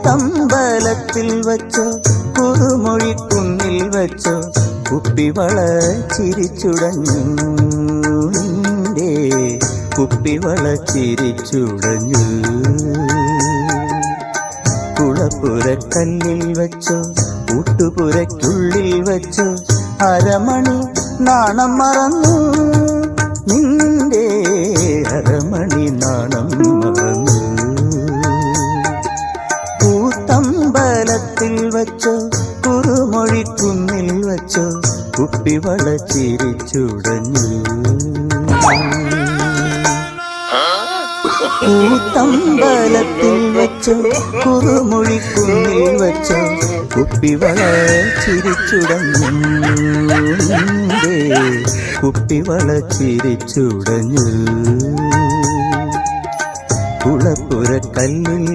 കൂത്തമ്പലത്തിൽ വച്ചോ കുറുമൊഴിക്കുന്നിൽ വച്ചോ കുപ്പിവള ചിരിച്ചുടഞ്ഞു നിന്റെ കുപ്പിവള ചിരിച്ചുടഞ്ഞു. കുളപ്പുരക്കല്ലിൽ വച്ചോ ഊട്ടുപുരയ്ക്കുള്ളിൽ വച്ചോ അരമണി നാണം മറന്നു നിന്റെ അരമണി നാണം മറന്നു. കൂത്തമ്പലത്തിൽ വച്ചോ കുറുമൊഴിക്കുന്നിൽ വച്ചോ കുപ്പിവള ചിരിച്ചുടഞ്ഞു. കൂത്തമ്പലത്തിൽ വച്ചോ കുറുമൊഴിക്കുന്നിൽ വച്ചോ കുപ്പിവള ചിരിച്ചുടഞ്ഞു കുപ്പിവള ചിരിച്ചുടഞ്ഞു. കുളപ്പുരക്കല്ലിൽ